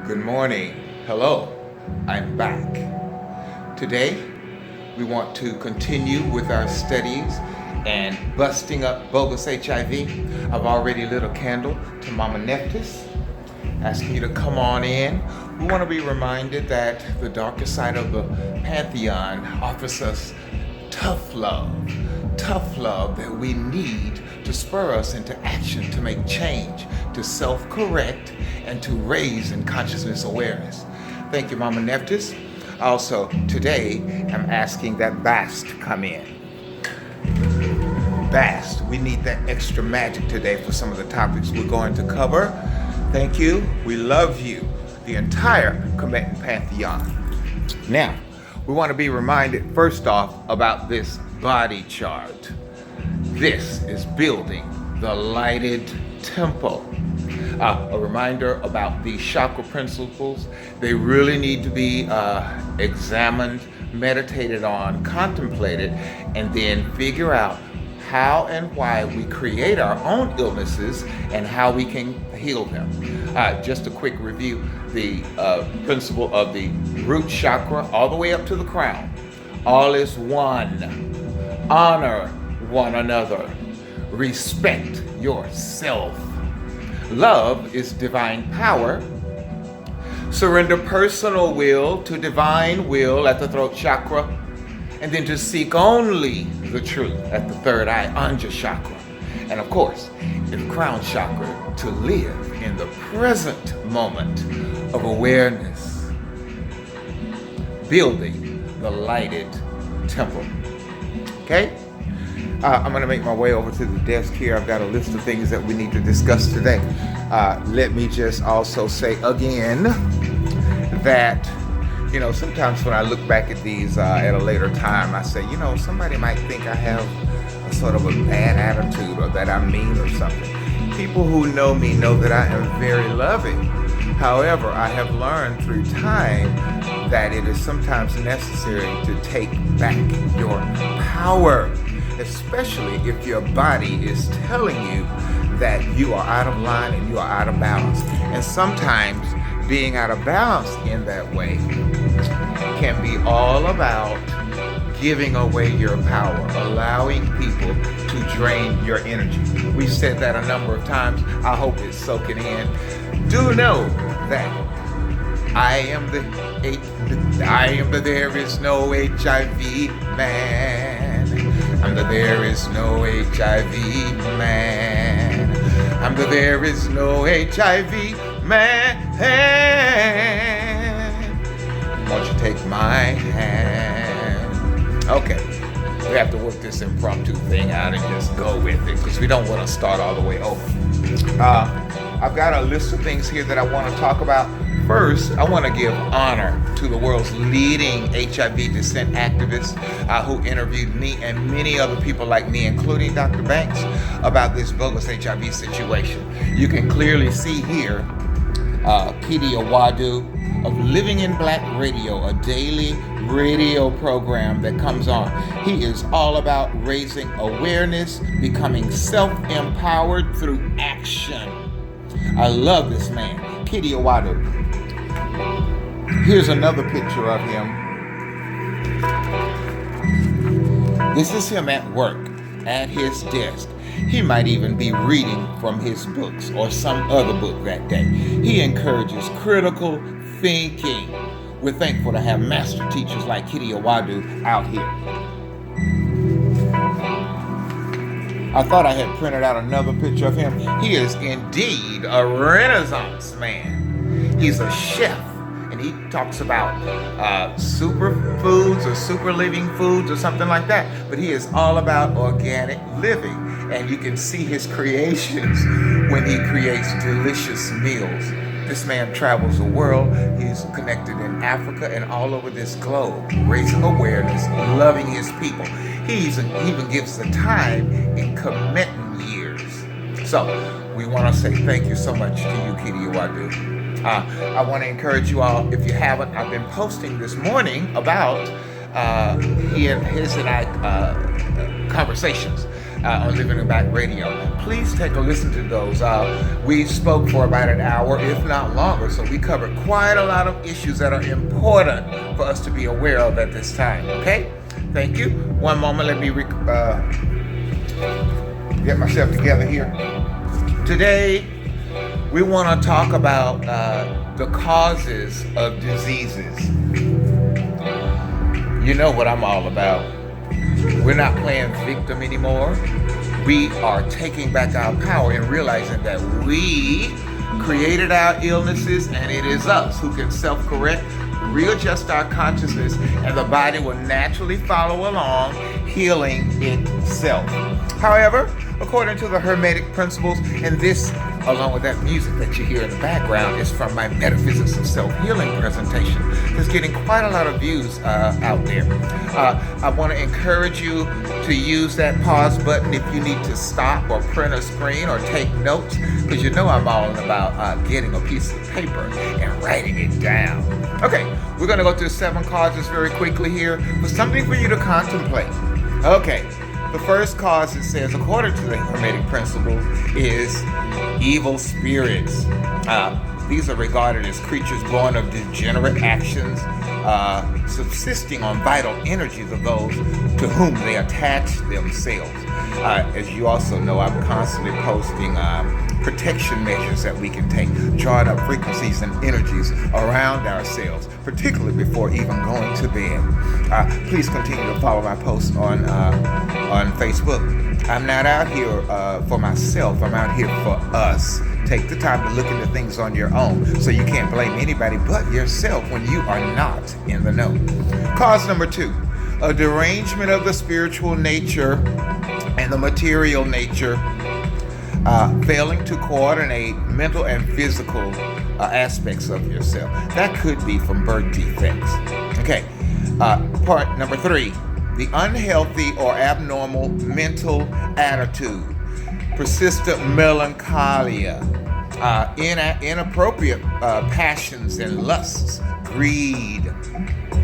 Good morning. Hello. I'm back. Today, we want to continue with our studies and busting up bogus HIV. I've already lit a candle to Mama Nephthys, asking you to come on in. We want to be reminded that the darker side of the pantheon offers us tough love that we need to spur us into action, to make change, to self-correct, and to raise in consciousness awareness. Thank you, Mama Nephthys. Also, today, I'm asking that Bast come in. Bast, we need that extra magic today for some of the topics we're going to cover. Thank you. We love you, the entire combatant pantheon. Now, we want to be reminded first off about this body chart. This is building the lighted temple. A reminder about the chakra principles. They really need to be examined, meditated on, contemplated, and then figure out how and why we create our own illnesses and how we can heal them. Just a quick review, the principle of the root chakra all the way up to the crown. All is one. Honor one another. Respect yourself. Love is divine power. Surrender personal will to divine will at the throat chakra, and then to seek only the truth at the third eye, Anja chakra. And of course, in the crown chakra, to live in the present moment of awareness, building the lighted temple. Okay? I'm going to make my way over to the desk here. I've got a list of things that we need to discuss today. Let me just also say again that, sometimes when I look back at these at a later time, I say, somebody might think I have a sort of a bad attitude or that I'm mean or something. People who know me know that I am very loving. However, I have learned through time that it is sometimes necessary to take back your power, especially if your body is telling you that you are out of line and you are out of balance. And sometimes being out of balance in that way can be all about giving away your power, allowing people to drain your energy. We've said that a number of times. I hope it's soaking in. Do know that I am the there is no HIV man. I'm the there is no HIV man. I'm the there is no HIV man. Won't you take my hand? Okay, we have to work this impromptu thing out and just go with it because we don't want to start all the way over. I've got a list of things here that I want to talk about. First, I want to give honor to the world's leading HIV dissent activists who interviewed me and many other people like me, including Dr. Banks, about this bogus HIV situation. You can clearly see here Kidi Awadu of Living in Black Radio, a daily radio program that comes on. He is all about raising awareness, becoming self-empowered through action. I love this man, Kidi Awadu. Here's another picture of him. This is him at work, at his desk. He might even be reading from his books or some other book that day. He encourages critical thinking. We're thankful to have master teachers like Kidi Awadu out here. I thought I had printed out another picture of him. He is indeed a Renaissance man. He's a chef, and he talks about superfoods or super living foods or something like that. But he is all about organic living, and you can see his creations when he creates delicious meals. This man travels the world. He's connected in Africa and all over this globe, raising awareness, loving his people. He even gives the time in committing years. So we want to say thank you so much to you, Kidi Awadu. I want to encourage you all, if you haven't, I've been posting this morning about his and I conversations. on Living It Back Radio. Please take a listen to those. We spoke for about an hour, if not longer, so we covered quite a lot of issues that are important for us to be aware of at this time, okay? Thank you. One moment, let me get myself together here. Today, we want to talk about the causes of diseases. You know what I'm all about. We're not playing victim anymore. We are taking back our power and realizing that we created our illnesses, and it is us who can self-correct, readjust our consciousness, and the body will naturally follow along, healing itself. However, according to the Hermetic principles, and this, along with that music that you hear in the background, is from my Metaphysics of Self-Healing presentation. It's getting quite a lot of views out there. I want to encourage you to use that pause button if you need to stop or print a screen or take notes, because you know I'm all about getting a piece of paper and writing it down. Okay, we're going to go through 7 causes very quickly here, but something for you to contemplate. Okay. The first cause, it says, according to the Hermetic principles, is evil spirits. These are regarded as creatures born of degenerate actions, subsisting on vital energies of those to whom they attach themselves. As you also know, I'm constantly posting protection measures that we can take, drawing up frequencies and energies around ourselves, particularly before even going to bed. Please continue to follow my posts on Facebook. I'm not out here for myself. I'm out here for us. Take the time to look into things on your own, so you can't blame anybody but yourself when you are not in the know. Cause number 2, a derangement of the spiritual nature and the material nature, failing to coordinate mental and physical aspects of yourself. That could be from birth defects. Okay, part number 3, the unhealthy or abnormal mental attitude, persistent melancholia, inappropriate passions and lusts, greed.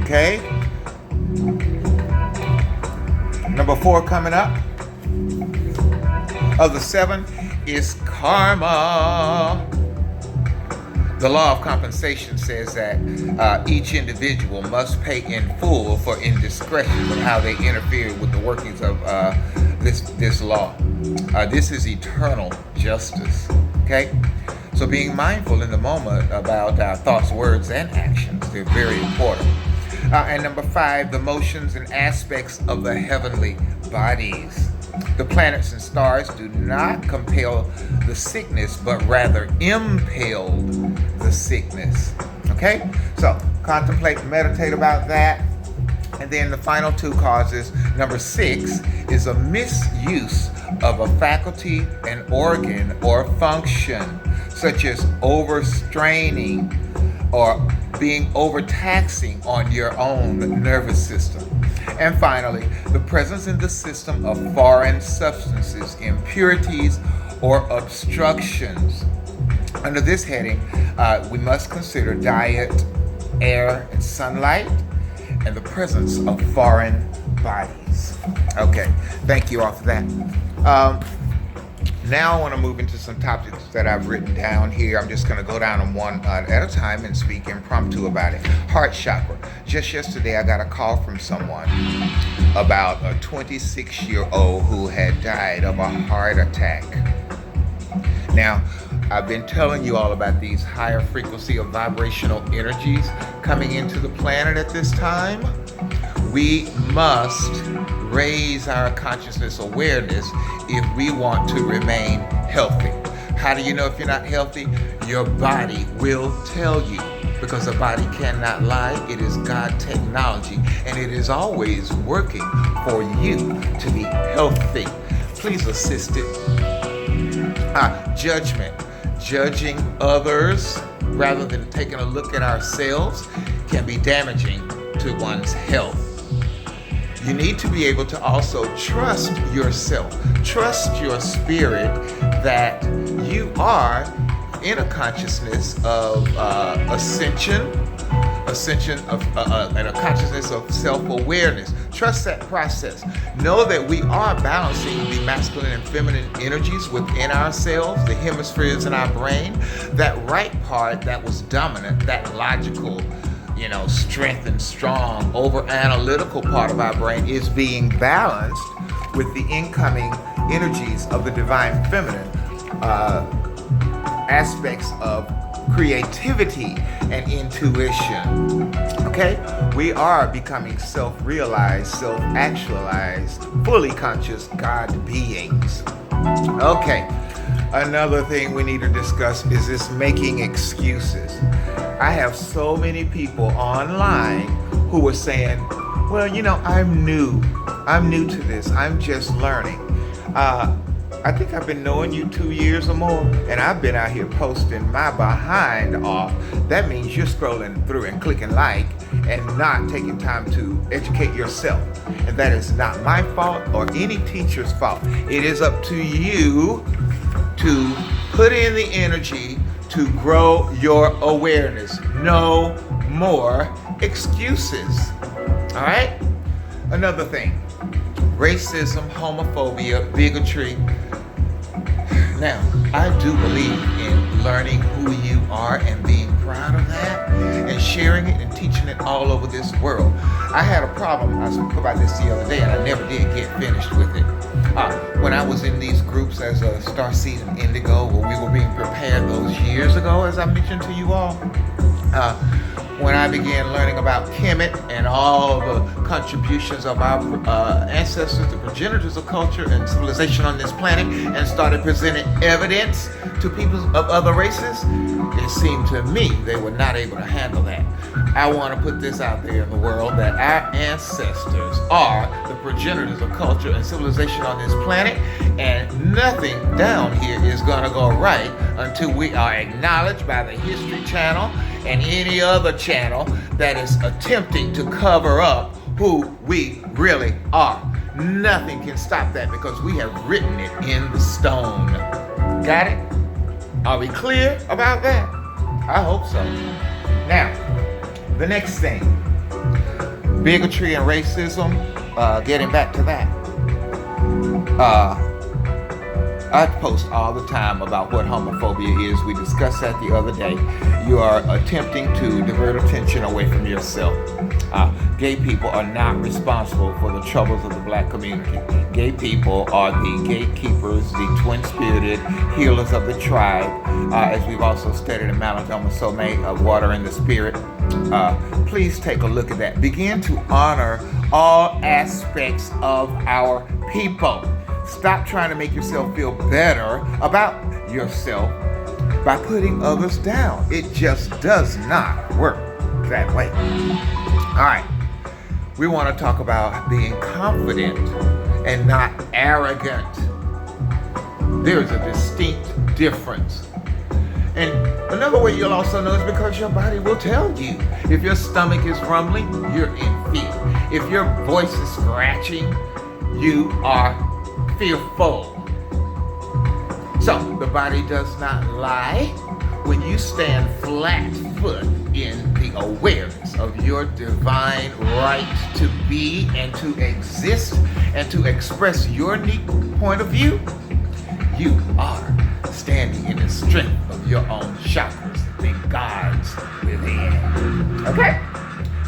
Okay? Number 4 coming up of the 7 is karma. The law of compensation says that each individual must pay in full for indiscretions of how they interfere with the workings of this law. This is eternal justice. Okay? So being mindful in the moment about our thoughts, words, and actions, they're very important. And number 5, the motions and aspects of the heavenly bodies. The planets and stars do not compel the sickness, but rather impel the sickness. Okay? So contemplate and meditate about that. And then the final 2 causes, number 6, is a misuse of a faculty, an organ, or function, such as overstraining or being overtaxing on your own nervous system. And finally, the presence in the system of foreign substances, impurities, or obstructions. Under this heading, we must consider diet, air, and sunlight, and the presence of foreign bodies. Okay, thank you all for that. Now I want to move into some topics that I've written down here. I'm just going to go down them one at a time and speak impromptu about it. Heart chakra. Just yesterday I got a call from someone about a 26-year-old who had died of a heart attack. Now, I've been telling you all about these higher frequency of vibrational energies coming into the planet at this time. We must raise our consciousness awareness if we want to remain healthy. How do you know if you're not healthy? Your body will tell you, because the body cannot lie. It is God technology, and it is always working for you to be healthy. Please assist it. Judgment. Judging others rather than taking a look at ourselves can be damaging to one's health. You need to be able to also trust yourself, trust your spirit that you are in a consciousness of ascension, ascension of and a consciousness of self-awareness. Trust that process. Know that we are balancing the masculine and feminine energies within ourselves, the hemispheres in our brain. That right part that was dominant, that logical, strength and strong, over-analytical part of our brain is being balanced with the incoming energies of the divine feminine, aspects of creativity and intuition. Okay? We are becoming self-realized, self-actualized, fully conscious God beings. Okay. Another thing we need to discuss is this making excuses. I have so many people online who are saying, well, I'm new to this. I'm just learning. I think I've been knowing you 2 years or more, and I've been out here posting my behind off. That means you're scrolling through and clicking like and not taking time to educate yourself. And that is not my fault or any teacher's fault. It is up to you to put in the energy to grow your awareness. No more excuses. All right? Another thing. Racism, homophobia, bigotry. Now, I do believe in learning who you are and being proud of that and sharing it and teaching it all over this world. I had a problem. I spoke about this the other day and I never did get finished with it. When I was in these groups as a Starseed and Indigo, where we were being prepared those years ago, as I mentioned to you all, when I began learning about Kemet and all the contributions of our ancestors, the progenitors of culture and civilization on this planet, and started presenting evidence to people of other races, it seemed to me they were not able to handle that. I want to put this out there in the world that our ancestors are the progenitors of culture and civilization on this planet, and nothing down here is going to go right until we are acknowledged by the History Channel and any other channel that is attempting to cover up who we really are. Nothing can stop that because we have written it in the stone. Got it? Are we clear about that? I hope so. Now, the next thing, bigotry and racism, getting back to that. I post all the time about what homophobia is. We discussed that the other day. You are attempting to divert attention away from yourself. Gay people are not responsible for the troubles of the black community. Gay people are the gatekeepers, the twin-spirited healers of the tribe, as we've also studied in Malagoma Soulmate of Water and the Spirit. Please take a look at that. Begin to honor all aspects of our people. Stop trying to make yourself feel better about yourself by putting others down. It just does not work that way. All right. We want to talk about being confident and not arrogant. There's a distinct difference. And another way you'll also know is because your body will tell you. If your stomach is rumbling, you're in fear. If your voice is scratching, you are fearful. So the body does not lie. When you stand flat foot in the awareness of your divine right to be and to exist and to express your unique point of view, you are standing in the strength of your own chakras and guides within. Okay?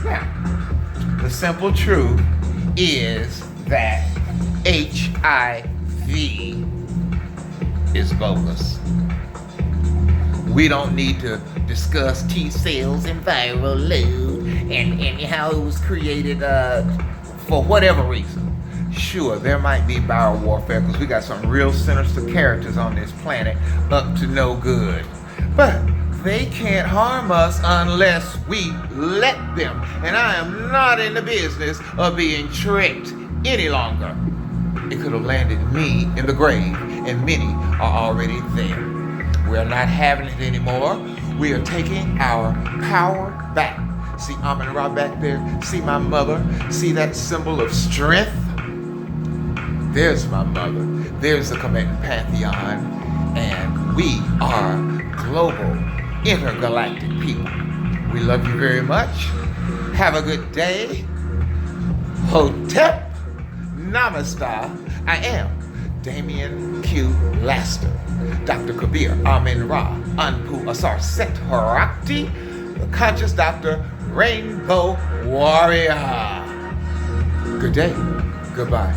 Now, the simple truth is that HIV is bogus. We don't need to discuss T cells and viral load and how it was created for whatever reason. Sure, there might be viral warfare because we got some real sinister characters on this planet up to no good. But they can't harm us unless we let them. And I am not in the business of being tricked any longer. It could have landed me in the grave, and many are already there. We're not having it anymore. We are taking our power back. See Amun-Ra back there? See my mother? See that symbol of strength? There's my mother. There's the Commitment Pantheon. And we are global, intergalactic people. We love you very much. Have a good day. Hotep. Namaste. I am Damien Q. Laster, Dr. Kabir Amin Ra, Anpu Asar Set Harakti, the Conscious Doctor, Rainbow Warrior. Good day. Goodbye.